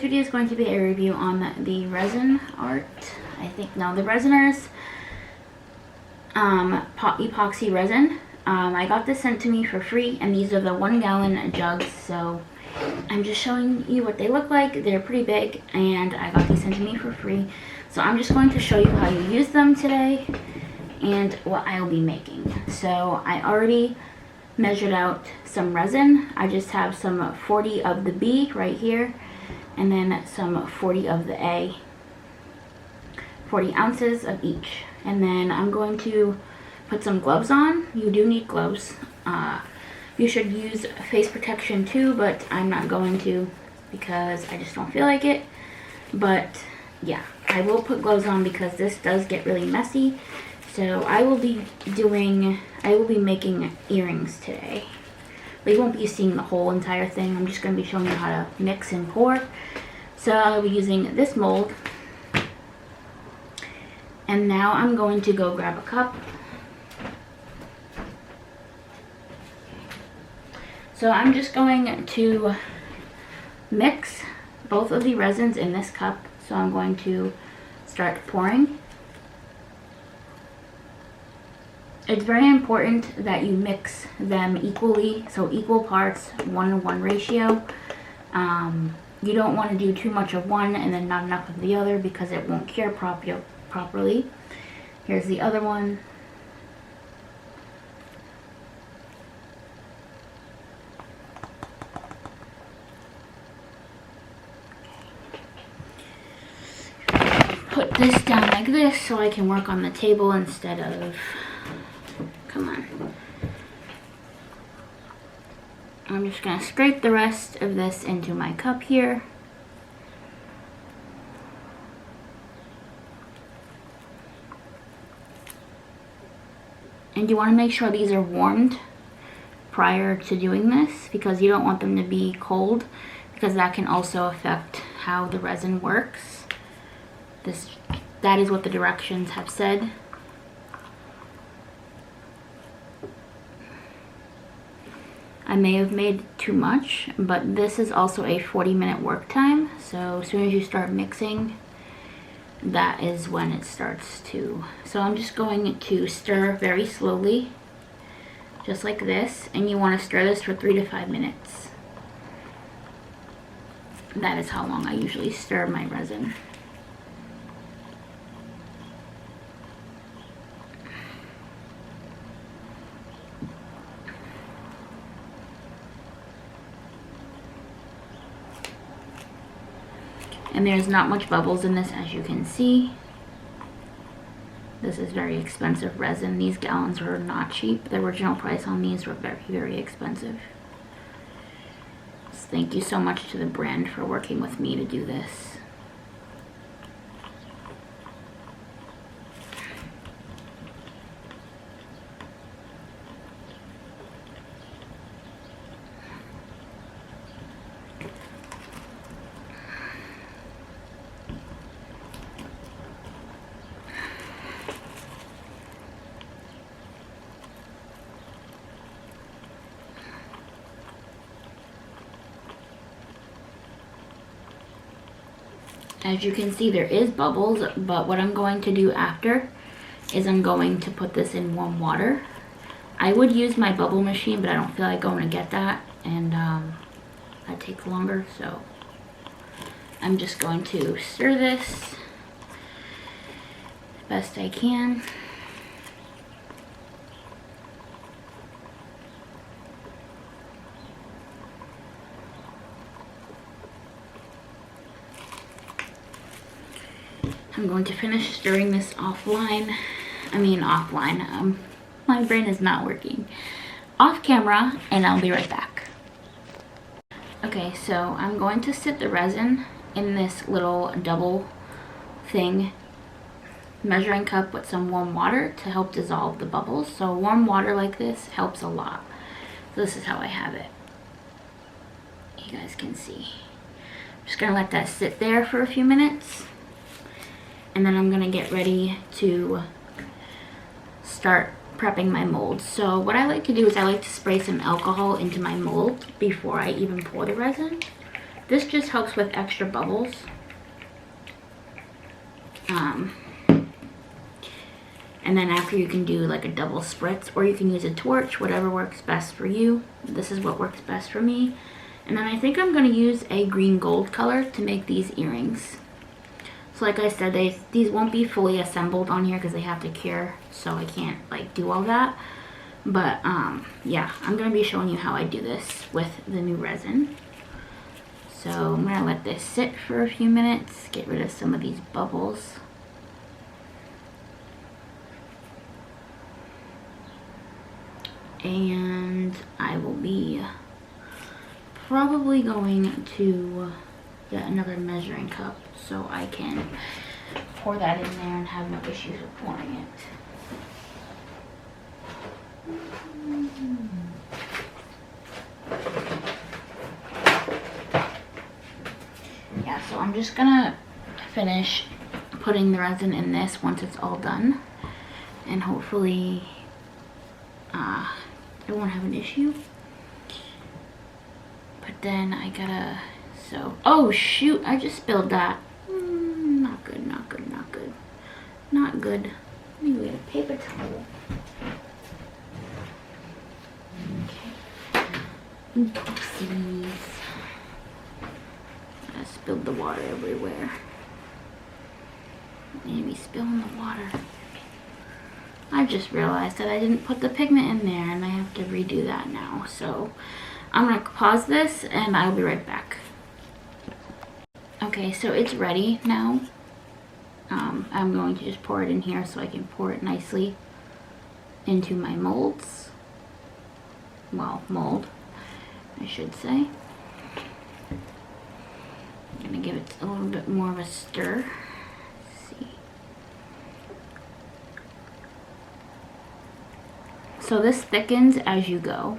video is going to be a review on the resin art. The resiners epoxy resin. I got this sent to me for free, and these are the 1 gallon jugs, so I'm just showing you what they look like. They're pretty big, and I got these sent to me for free. So I'm just going to show you how you use them today and what I'll be making. So I already measured out some resin. I just have some 40 of the B right here, and then some 40 of the A. 40 ounces of each. And then I'm going to put some gloves on. You do need gloves. You should use face protection too, but I'm not going to because I just don't feel like it. But yeah, I will put gloves on because this does get really messy. So I will be making earrings today. But you won't be seeing the whole entire thing. I'm just going to be showing you how to mix and pour. So I'll be using this mold. And now I'm going to go grab a cup. So I'm just going to mix both of the resins in this cup. So I'm going to start pouring. It's very important that you mix them equally, so equal parts, 1-to-1 ratio. You don't want to do too much of one and then not enough of the other because it won't cure properly. Here's the other one. Put this down like this so I can work on the table instead of, come on. I'm just going to scrape the rest of this into my cup here. And you want to make sure these are warmed prior to doing this because you don't want them to be cold because that can also affect how the resin works. That is what the directions have said. I may have made too much, but this is also a 40-minute work time. So as soon as you start mixing, that is when it starts to. So I'm just going to stir very slowly, just like this. And you want to stir this for 3 to 5 minutes. That is how long I usually stir my resin. And there's not much bubbles in this, as you can see. This is very expensive resin. These gallons were not cheap. The original price on these were very, very expensive. So thank you so much to the brand for working with me to do this. As you can see, there is bubbles, but what I'm going to do after is I'm going to put this in warm water. I would use my bubble machine, but I don't feel like going to get that, and that takes longer, so I'm just going to stir this as best I can. I'm going to finish stirring this offline. My brain is not working. Off camera, and I'll be right back. Okay, so I'm going to sit the resin in this little double thing measuring cup with some warm water to help dissolve the bubbles. So warm water like this helps a lot. So this is how I have it. You guys can see. I'm just gonna let that sit there for a few minutes. And then I'm gonna get ready to start prepping my mold. So what I like to do is I like to spray some alcohol into my mold before I even pour the resin. This just helps with extra bubbles. And then after you can do like a double spritz, or you can use a torch, whatever works best for you. This is what works best for me. And then I think I'm going to use a green gold color to make these earrings. So like I said, these won't be fully assembled on here because they have to cure, so I can't like do all that. But yeah, I'm going to be showing you how I do this with the new resin. So I'm going to let this sit for a few minutes, get rid of some of these bubbles. And I will be probably going to get another measuring cup so I can pour that in there and have no issues with pouring it. Yeah, so I'm just gonna finish putting the resin in this once it's all done, and hopefully I won't have an issue. But then I gotta, oh shoot, I just spilled that. Not good, not good, not good. Not good. Let me get a paper towel. Okay. Oopsies. I spilled the water everywhere. Maybe spilling the water. I just realized that I didn't put the pigment in there and I have to redo that now. So I'm gonna pause this and I'll be right back. Okay, so it's ready now. I'm going to just pour it in here so I can pour it nicely into my molds. Well, mold, I should say. I'm gonna give it a little bit more of a stir. So this thickens as you go.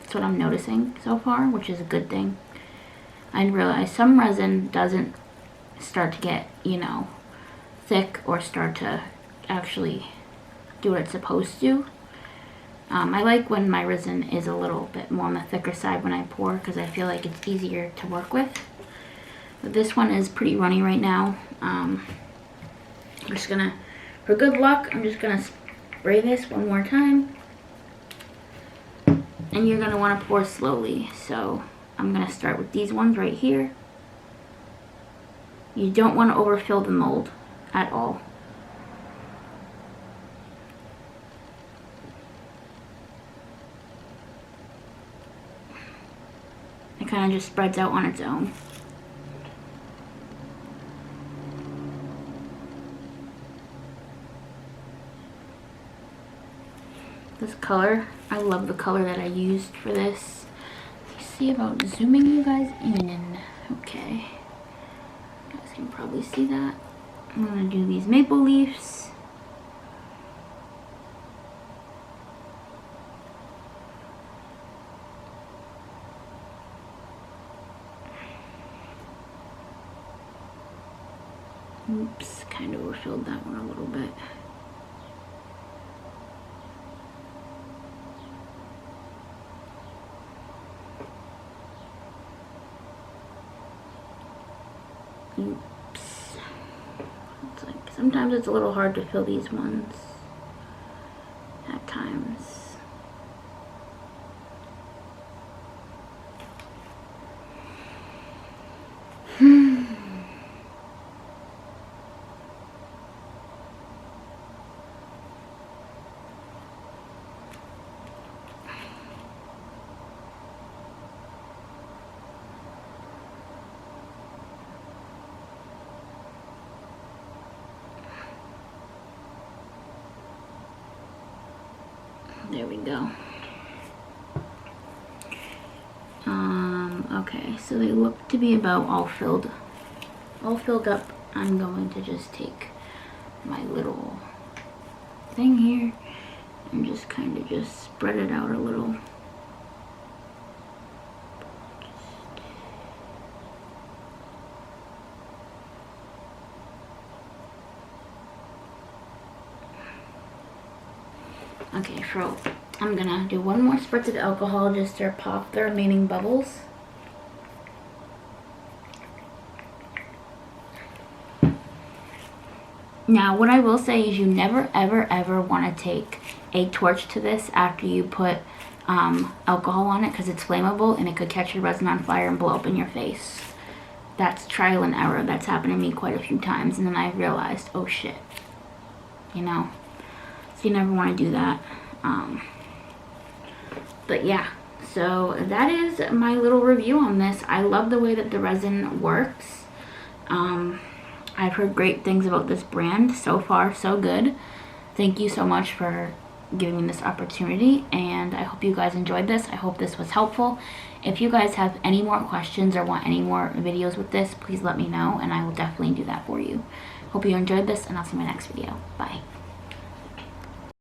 That's what I'm noticing so far, which is a good thing. I realize some resin doesn't start to get, you know, thick or start to actually do what it's supposed to. I like when my resin is a little bit more on the thicker side when I pour, because I feel like it's easier to work with. But this one is pretty runny right now. I'm just gonna, for good luck, I'm just gonna spray this one more time. And you're going to want to pour slowly. So I'm going to start with these ones right here. You don't want to overfill the mold at all. It kind of just spreads out on its own. This color, I love the color that I used for this. Let's see about zooming you guys in. Okay. You guys can probably see that. I'm going to do these maple leaves. Oops, kind of overfilled that one a little bit. Oops. It's like, sometimes it's a little hard to fill these ones at times. There we go. Okay, so they look to be about all filled up. I'm going to just take my little thing here and just kind of just spread it out a little. Okay, I'm gonna do one more spritz of alcohol just to pop the remaining bubbles. Now, what I will say is you never, ever, ever want to take a torch to this after you put alcohol on it, because it's flammable and it could catch your resin on fire and blow up in your face. That's trial and error. That's happened to me quite a few times, and then I realized, oh shit, you know. So you never want to do that. But yeah, so that is my little review on this. I love the way that the resin works. I've heard great things about this brand. So far, so good. Thank you so much for giving me this opportunity, and I hope you guys enjoyed this. I hope this was helpful. If you guys have any more questions or want any more videos with this, please let me know, and I will definitely do that for you. Hope you enjoyed this, and I'll see you in my next video. Bye.